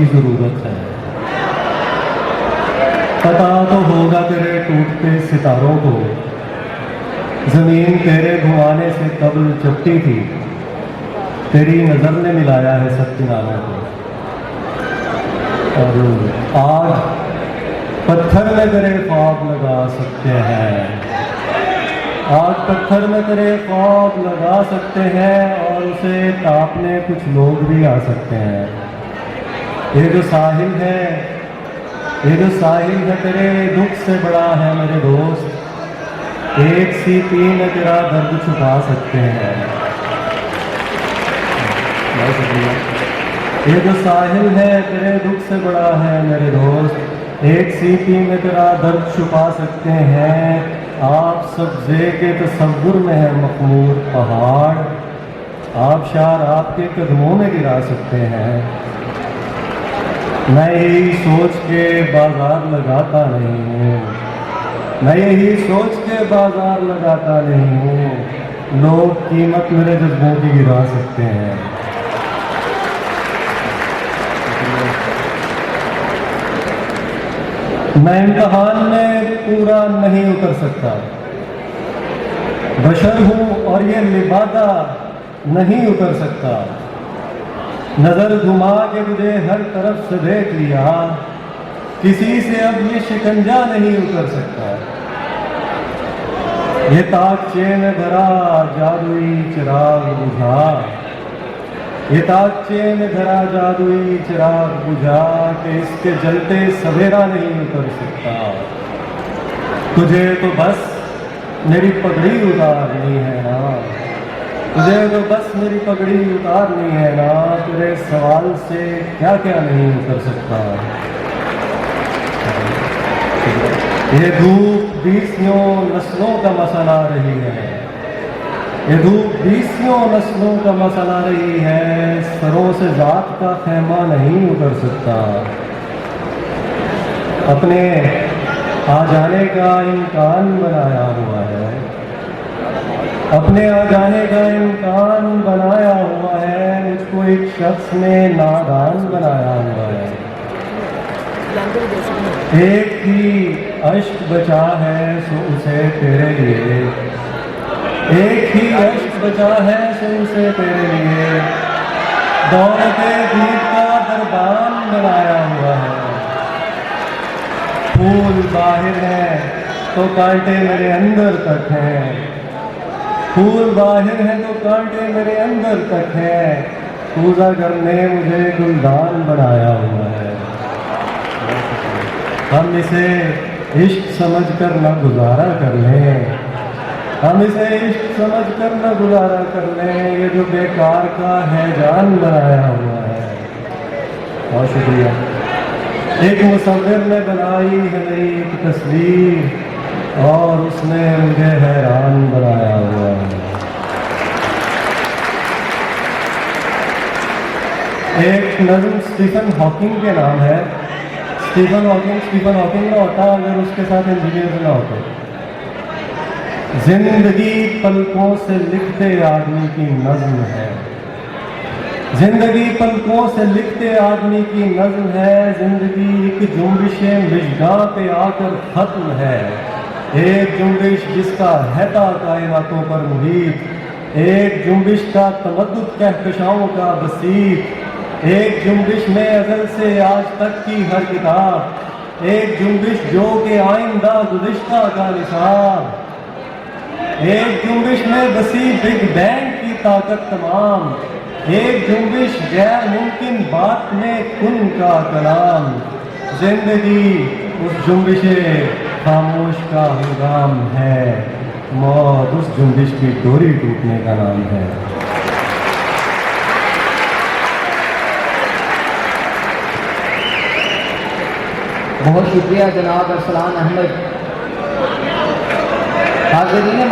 की ज़रूरत है। पता तो होगा तेरे टूटते सितारों को, ज़मीन तेरे घुमाने से कब्र चपटी थी, तेरी नज़र ने मिलाया है सब किनारों को। और आज पत्थर में तेरे ख्वाब लगा सकते हैं, आज पत्थर में तेरे ख्वाब लगा सकते हैं, और उसे तापने कुछ लोग भी आ सकते हैं। ये जो साहिल है, ये जो साहिल है तेरे दुख से बड़ा है मेरे दोस्त, एक सीपी में तेरा दर्द छुपा सकते हैं। बहुत शुक्रिया। ये जो साहिल है तेरे दुख से बड़ा है मेरे दोस्त, एक सीपी में तेरा दर्द छुपा सकते हैं। आप सब्ज़े के तसव्वुर में है मखमूर पहाड़, आबशार आपके कदमों में गिरा सकते हैं। मैं यही सोच के बाजार लगाता नहीं हूँ, मैं यही सोच के बाजार लगाता नहीं हूँ, लोग कीमत मेरे जज्बों की गिरा सकते हैं। मैं इम्तहान में पूरा नहीं उतर सकता, बशर हूँ और ये लिबादा नहीं उतर सकता। नज़र घुमा के मुझे हर तरफ से देख लिया, किसी से अब ये शिकंजा नहीं उतर सकता। ये ताकचे में भरा जादुई चिराग बुझा, ये ताकचे में धरा जादुई चिराग बुझा के इसके जलते सवेरा नहीं उतर सकता। तुझे तो बस मेरी पगड़ी उतारनी है ना, तुझे तो बस मेरी पगड़ी उतारनी है ना, तेरे सवाल से क्या क्या नहीं उतर सकता। ये धूप बीसियों नस्लों का मसला रही है, ये धूप बीसियों नस्लों का मसला रही है, सरों से जात का खैमा नहीं उतर सकता। अपने आ जाने का इम्कान बनाया हुआ है, अपने आ जाने का इम्कान बनाया हुआ है, मुझको एक शख्स ने नादान बनाया हुआ है। एक ही अश्क बचा है सो उसे तेरे लिए, एक ही अश्क बचा है सो उसे तेरे लिए, दौलते दीप का दरबान बनाया हुआ है। फूल बाहर है तो कांटे मेरे अंदर तक हैं, फूल बाहर है तो कांटे मेरे अंदर तक हैं, पूजा करने मुझे गुलदान बनाया हुआ है। हम इसे इश्क समझकर न गुजारा कर लें, हम इसे इश्क समझकर न गुजारा कर लें, ये जो बेकार का है जान बनाया हुआ है। बहुत शुक्रिया। एक मुसव्विर ने बनाई है मेरी एक तस्वीर और उसने मुझे हैरान बनाया हुआ है। एक नज़्म स्टीफन हॉकिंग के नाम है। स्टीफन हॉकिंग ना होता अगर उसके साथ इंजीनियर ना होते। जिंदगी पलकों से लिखते आदमी की नज़्म है, जिंदगी पलकों से लिखते आदमी की नज़्म है, जिंदगी एक जुम्बिशे मिशगा पे आकर खत्म है। एक जुम्बिश जिसका हैता कायनातों पर मुहीत, एक जुम्बिश का तमद्दुद कहकशाओं का बसीत, एक जुम्बिश में अज़ल से आज तक की हर किताब, एक जुम्बिश जो कि आइंदा गुज़िश्ता का निसाब, एक जुम्बिश में बसी बिग बैंग की ताकत तमाम, एक जुम्बिश गैर मुमकिन बात में कुन का कलाम। जिंदगी उस जुम्बिशे खामोश का हंगाम है, मौत उस जुम्बिश की डोरी टूटने का नाम है। बहुत शुक्रिया जनाब अरसलान अहमद। हाज़रीन